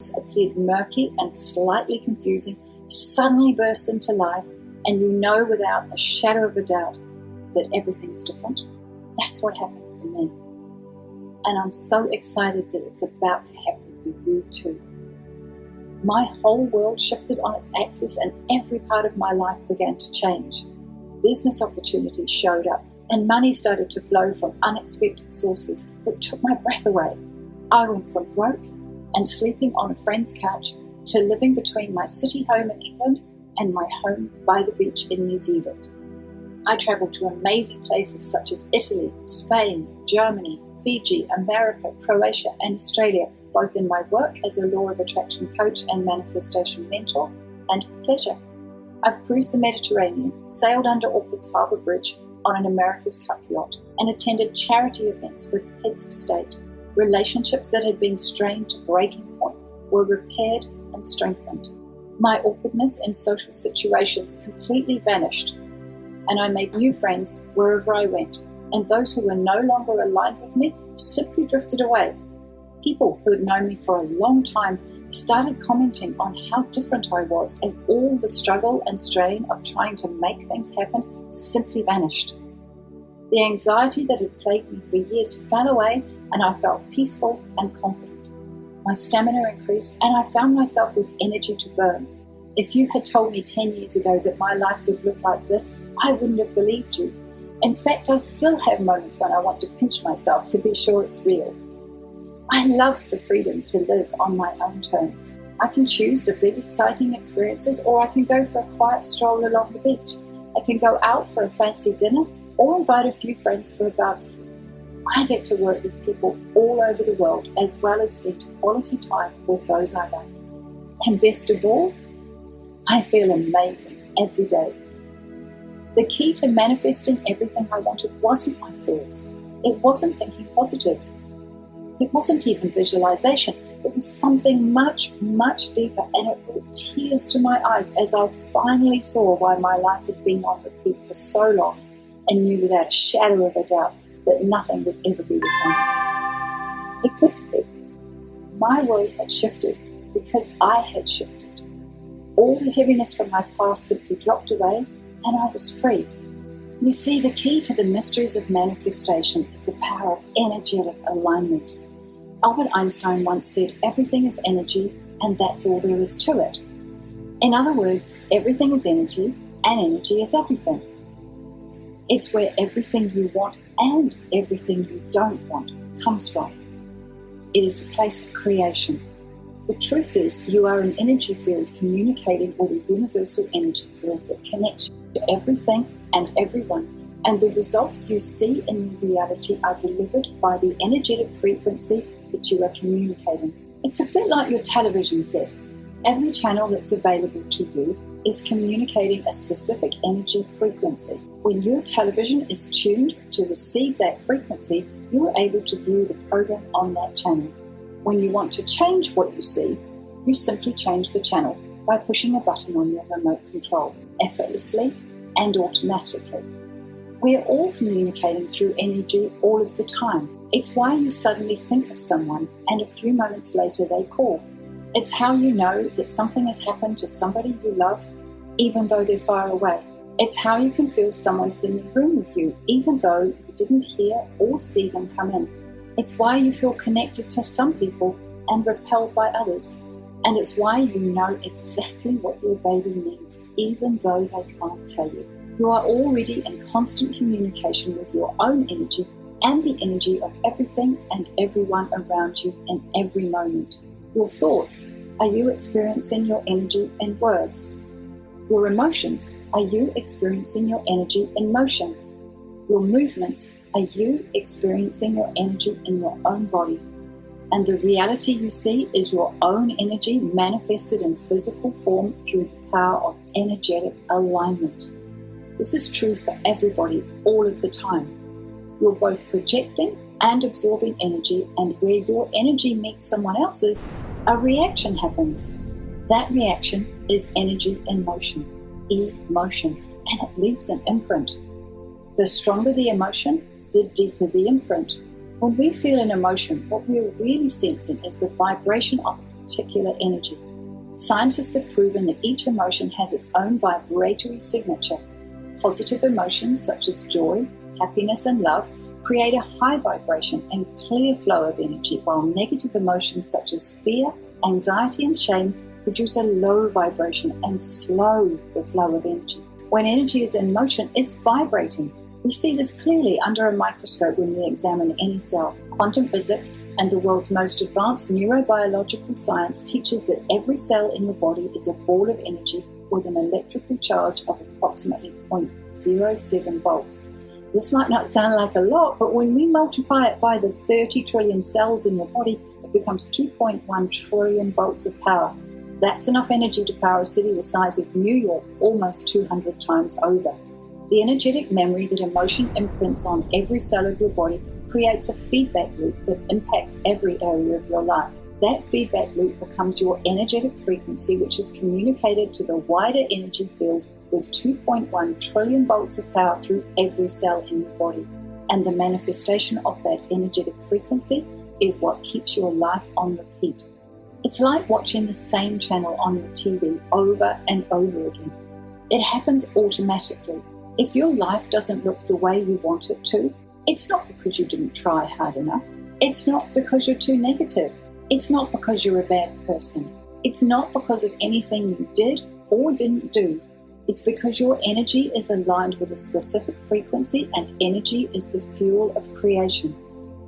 once appeared murky and slightly confusing suddenly bursts into life, and you know without a shadow of a doubt that everything is different. That's what happened for me. And I'm so excited that it's about to happen for you too. My whole world shifted on its axis and every part of my life began to change. Business opportunities showed up and money started to flow from unexpected sources that took my breath away. I went from broke and sleeping on a friend's couch to living between my city home in England and my home by the beach in New Zealand. I travelled to amazing places such as Italy, Spain, Germany, Fiji, America, Croatia and Australia, both in my work as a law of attraction coach and manifestation mentor, and for pleasure. I've cruised the Mediterranean, sailed under Auckland's Harbour Bridge on an America's Cup yacht, and attended charity events with heads of state. Relationships that had been strained to breaking point were repaired and strengthened. My awkwardness in social situations completely vanished, and I made new friends wherever I went, and those who were no longer aligned with me simply drifted away. People who had known me for a long time started commenting on how different I was, and all the struggle and strain of trying to make things happen simply vanished. The anxiety that had plagued me for years fell away, and I felt peaceful and confident. My stamina increased, and I found myself with energy to burn. If you had told me 10 years ago that my life would look like this, I wouldn't have believed you. In fact, I still have moments when I want to pinch myself to be sure it's real. I love the freedom to live on my own terms. I can choose the big, exciting experiences, or I can go for a quiet stroll along the beach. I can go out for a fancy dinner, or invite a few friends for a barbecue. I get to work with people all over the world, as well as spend quality time with those I love. And best of all, I feel amazing every day. The key to manifesting everything I wanted wasn't my thoughts. It wasn't thinking positive. It wasn't even visualization. It was something much, much deeper, and it brought tears to my eyes as I finally saw why my life had been on repeat for so long, and knew without a shadow of a doubt that nothing would ever be the same. It couldn't be. My world had shifted because I had shifted. All the heaviness from my past simply dropped away, and I was free. You see, the key to the mysteries of manifestation is the power of energetic alignment. Albert Einstein once said, "Everything is energy, and that's all there is to it." In other words, everything is energy, and energy is everything. It's where everything you want and everything you don't want comes from. It is the place of creation. The truth is, you are an energy field communicating with a universal energy field that connects you to everything and everyone, and the results you see in reality are delivered by the energetic frequency that you are communicating. It's a bit like your television set. Every channel that's available to you is communicating a specific energy frequency. When your television is tuned to receive that frequency, you are able to view the program on that channel. When you want to change what you see, you simply change the channel by pushing a button on your remote control, effortlessly and automatically. We are all communicating through energy all of the time. It's why you suddenly think of someone and a few moments later they call. It's how you know that something has happened to somebody you love, even though they're far away. It's how you can feel someone is in the room with you, even though you didn't hear or see them come in. It's why you feel connected to some people and repelled by others. And it's why you know exactly what your baby needs, even though they can't tell you. You are already in constant communication with your own energy and the energy of everything and everyone around you in every moment. Your thoughts, are you experiencing your energy in words? Your emotions, are you experiencing your energy in motion? Your movements, are you experiencing your energy in your own body? And the reality you see is your own energy manifested in physical form through the power of energetic alignment. This is true for everybody all of the time. You're both projecting and absorbing energy, and where your energy meets someone else's, a reaction happens. That reaction is energy in motion, emotion, and it leaves an imprint. The stronger the emotion, the deeper the imprint. When we feel an emotion, what we are really sensing is the vibration of a particular energy. Scientists have proven that each emotion has its own vibratory signature. Positive emotions such as joy, happiness, and love create a high vibration and clear flow of energy, while negative emotions such as fear, anxiety, and shame produce a low vibration and slow the flow of energy. When energy is in motion, it's vibrating. We see this clearly under a microscope when we examine any cell. Quantum physics and the world's most advanced neurobiological science teaches that every cell in the body is a ball of energy with an electrical charge of approximately 0.07 volts. This might not sound like a lot, but when we multiply it by the 30 trillion cells in your body, it becomes 2.1 trillion volts of power. That's enough energy to power a city the size of New York almost 200 times over. The energetic memory that emotion imprints on every cell of your body creates a feedback loop that impacts every area of your life. That feedback loop becomes your energetic frequency, which is communicated to the wider energy field with 2.1 trillion volts of power through every cell in your body. And the manifestation of that energetic frequency is what keeps your life on repeat. It's like watching the same channel on your TV over and over again. It happens automatically. If your life doesn't look the way you want it to, it's not because you didn't try hard enough. It's not because you're too negative. It's not because you're a bad person. It's not because of anything you did or didn't do. It's because your energy is aligned with a specific frequency, and energy is the fuel of creation.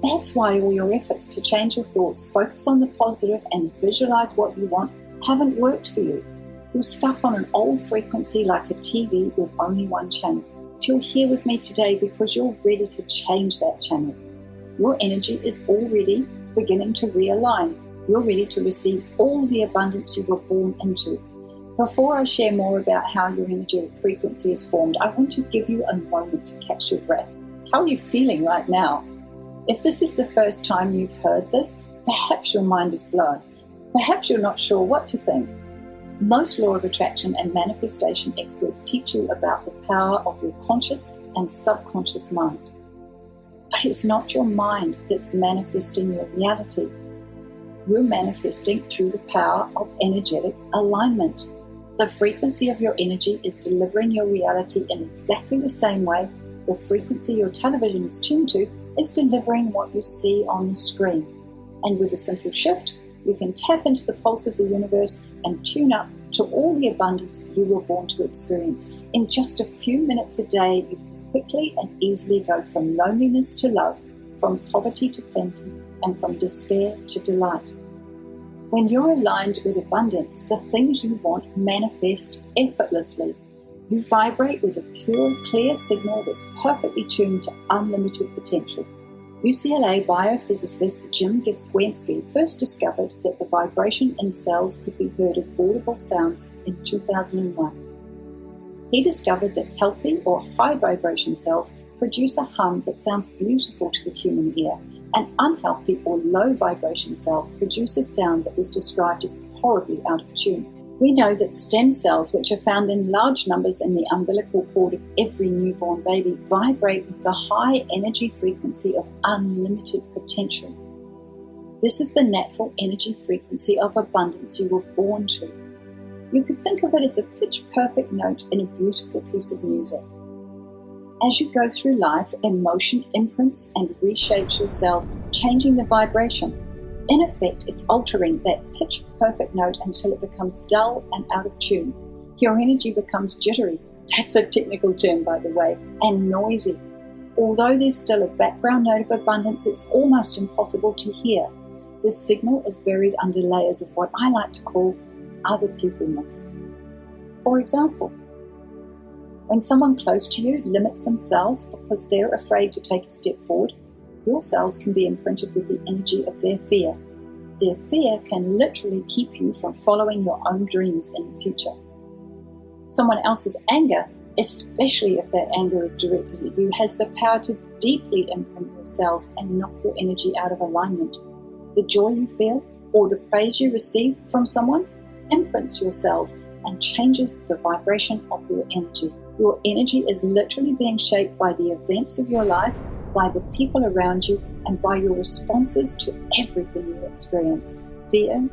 That's why all your efforts to change your thoughts, focus on the positive, and visualize what you want haven't worked for you. You're stuck on an old frequency like a TV with only one channel. But you're here with me today because you're ready to change that channel. Your energy is already beginning to realign. You're ready to receive all the abundance you were born into. Before I share more about how your energetic frequency is formed, I want to give you a moment to catch your breath. How are you feeling right now? If this is the first time you've heard this, perhaps your mind is blown. Perhaps you're not sure what to think. Most law of attraction and manifestation experts teach you about the power of your conscious and subconscious mind. But it's not your mind that's manifesting your reality. You're manifesting through the power of energetic alignment. The frequency of your energy is delivering your reality in exactly the same way the frequency your television is tuned to is delivering what you see on the screen. And with a simple shift, you can tap into the pulse of the universe and tune up to all the abundance you were born to experience. In just a few minutes a day, you can quickly and easily go from loneliness to love, from poverty to plenty, and from despair to delight. When you're aligned with abundance, the things you want manifest effortlessly. You vibrate with a pure, clear signal that's perfectly tuned to unlimited potential. UCLA biophysicist Jim Gieskiewicz first discovered that the vibration in cells could be heard as audible sounds in 2001. He discovered that healthy or high vibration cells produce a hum that sounds beautiful to the human ear, and unhealthy or low vibration cells produce a sound that was described as horribly out of tune. We know that stem cells, which are found in large numbers in the umbilical cord of every newborn baby, vibrate with the high energy frequency of unlimited potential. This is the natural energy frequency of abundance you were born to. You could think of it as a pitch-perfect note in a beautiful piece of music. As you go through life, emotion imprints and reshapes your cells, changing the vibration. In effect, it's altering that pitch-perfect note until it becomes dull and out of tune. Your energy becomes jittery, that's a technical term by the way, and noisy. Although there's still a background note of abundance, it's almost impossible to hear. This signal is buried under layers of what I like to call other peopleness. For example, when someone close to you limits themselves because they're afraid to take a step forward, your cells can be imprinted with the energy of their fear. Their fear can literally keep you from following your own dreams in the future. Someone else's anger, especially if that anger is directed at you, has the power to deeply imprint your cells and knock your energy out of alignment. The joy you feel or the praise you receive from someone imprints your cells and changes the vibration of your energy. Your energy is literally being shaped by the events of your life, by the people around you, and by your responses to everything you experience. Fear,